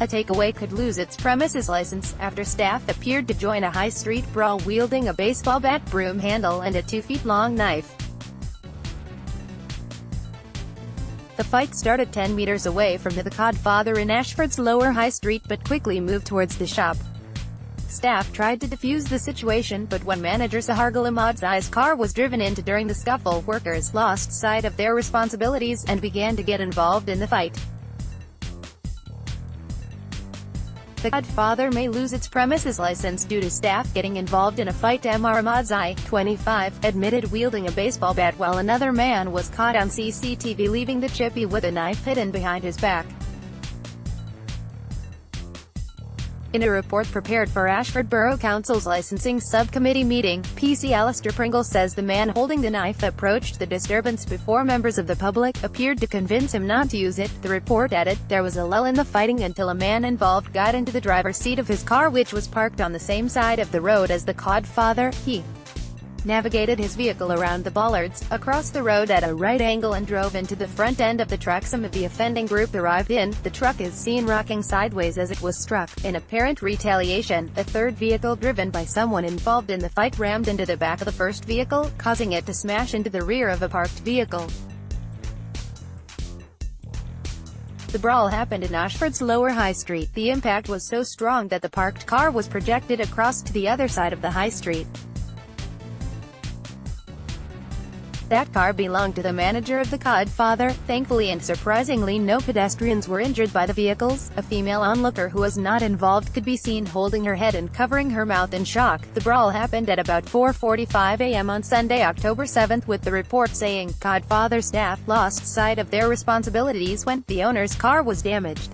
a takeaway could lose its premises license, after staff appeared to join a high-street brawl wielding a baseball bat, broom handle and a 2-feet-long knife. The fight started 10 meters away from the Codfather in Ashford's Lower High Street but quickly moved towards the shop. Staff tried to defuse the situation, but when manager Sahargal Ahmad's car was driven into during the scuffle, workers lost sight of their responsibilities and began to get involved in the fight. The Codfather may lose its premises license due to staff getting involved in a fight. Mr. Ahmad, 25, admitted wielding a baseball bat while another man was caught on CCTV leaving the Chippie with a knife hidden behind his back. In a report prepared for Ashford Borough Council's licensing subcommittee meeting, PC Alistair Pringle says the man holding the knife approached the disturbance before members of the public appeared to convince him not to use it. The report added, there was a lull in the fighting until a man involved got into the driver's seat of his car, which was parked on the same side of the road as the Codfather. He navigated his vehicle around the bollards, across the road at a right angle and drove into the front end of the truck. Some of the offending group arrived in. The truck is seen rocking sideways as it was struck. In apparent retaliation, a third vehicle driven by someone involved in the fight rammed into the back of the first vehicle, causing it to smash into the rear of a parked vehicle. The brawl happened in Ashford's Lower High Street. The impact was so strong that the parked car was projected across to the other side of the high street. That car belonged to the manager of the Codfather. Thankfully and surprisingly, no pedestrians were injured by the vehicles. A female onlooker who was not involved could be seen holding her head and covering her mouth in shock. The brawl happened at about 4:45 a.m. on Sunday, October 7th, with the report saying Codfather staff lost sight of their responsibilities when the owner's car was damaged.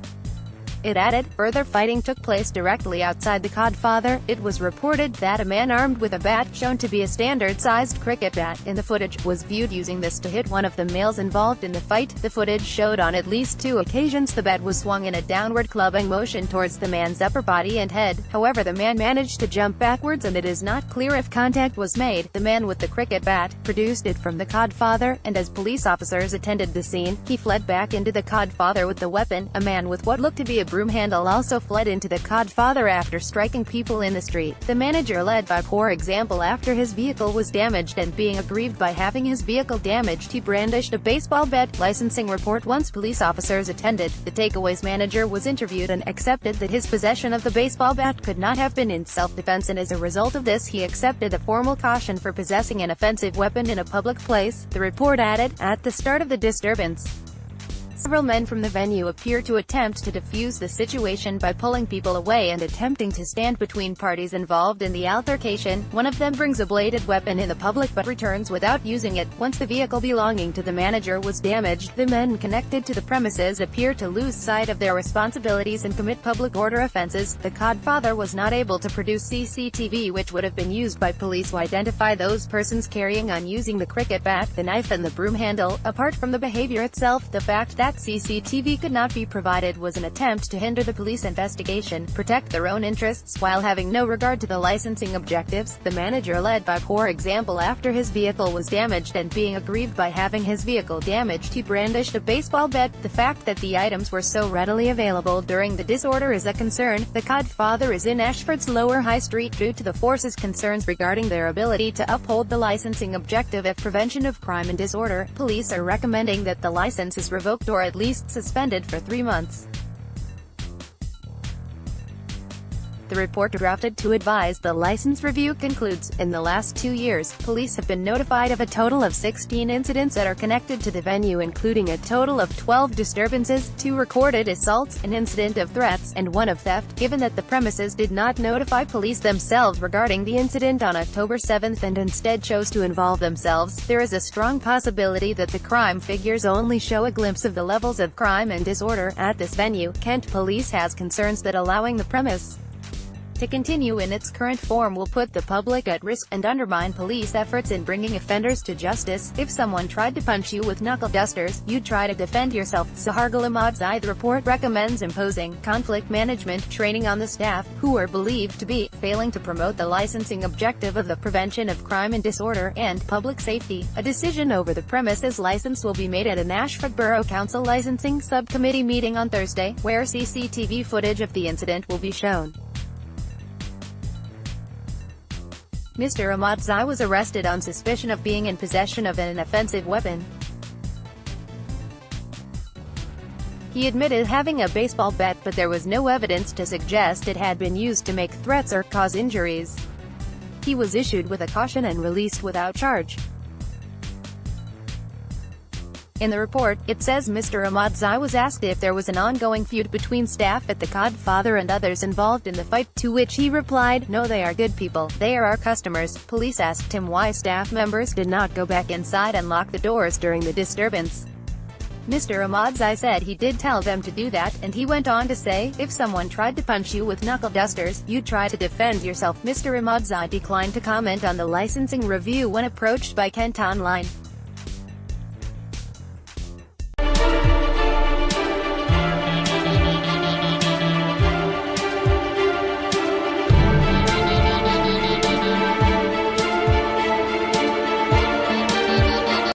It added, further fighting took place directly outside the Codfather. It was reported that a man armed with a bat, shown to be a standard-sized cricket bat in the footage, was viewed using this to hit one of the males involved in the fight. The footage showed on at least 2 occasions the bat was swung in a downward clubbing motion towards the man's upper body and head. However, the man managed to jump backwards and it is not clear if contact was made. The man with the cricket bat produced it from the Codfather, and as police officers attended the scene, he fled back into the Codfather with the weapon. A man with what looked to be a broom handle also fled into the Codfather after striking people in the street. The manager led by poor example after his vehicle was damaged, and being aggrieved by having his vehicle damaged, he brandished a baseball bat. Licensing report. Once police officers attended, the takeaways manager was interviewed and accepted that his possession of the baseball bat could not have been in self-defense, and as a result of this he accepted a formal caution for possessing an offensive weapon in a public place. The report added, at the start of the disturbance, several men from the venue appear to attempt to defuse the situation by pulling people away and attempting to stand between parties involved in the altercation. One of them brings a bladed weapon in the public but returns without using it. Once the vehicle belonging to the manager was damaged, the men connected to the premises appear to lose sight of their responsibilities and commit public order offenses. The Codfather was not able to produce CCTV which would have been used by police to identify those persons carrying on using the cricket bat, the knife and the broom handle. Apart from the behavior itself, the fact that CCTV could not be provided was an attempt to hinder the police investigation, protect their own interests, while having no regard to the licensing objectives. The manager led by poor example after his vehicle was damaged, and being aggrieved by having his vehicle damaged, he brandished a baseball bat. The fact that the items were so readily available during the disorder is a concern. The Codfather is in Ashford's Lower High Street due to the force's concerns regarding their ability to uphold the licensing objective of prevention of crime and disorder. Police are recommending that the license is revoked or at least suspended for 3 months. The report drafted to advise the license review concludes, in the last 2 years, police have been notified of a total of 16 incidents that are connected to the venue, including a total of 12 disturbances, 2 recorded assaults, an incident of threats, and 1 of theft. Given that the premises did not notify police themselves regarding the incident on October 7th and instead chose to involve themselves, there is a strong possibility that the crime figures only show a glimpse of the levels of crime and disorder at this venue. Kent Police has concerns that allowing the premise To continue in its current form will put the public at risk, and undermine police efforts in bringing offenders to justice. If someone tried to punch you with knuckle dusters, you'd try to defend yourself. Zahargal Ahmadzai. The report recommends imposing conflict management training on the staff, who are believed to be failing to promote the licensing objective of the prevention of crime and disorder, and public safety. A decision over the premises license will be made at an Ashford Borough Council licensing subcommittee meeting on Thursday, where CCTV footage of the incident will be shown. Mr. Ahmadzai was arrested on suspicion of being in possession of an offensive weapon. He admitted having a baseball bat, but there was no evidence to suggest it had been used to make threats or cause injuries. He was issued with a caution and released without charge. In the report, it says Mr. Ahmadzai was asked if there was an ongoing feud between staff at the Godfather and others involved in the fight, to which he replied, "No, they are good people. They are our customers." Police asked him why staff members did not go back inside and lock the doors during the disturbance. Mr. Ahmadzai said he did tell them to do that, and he went on to say, "If someone tried to punch you with knuckle dusters, you'd try to defend yourself." Mr. Ahmadzai declined to comment on the licensing review when approached by Kent Online.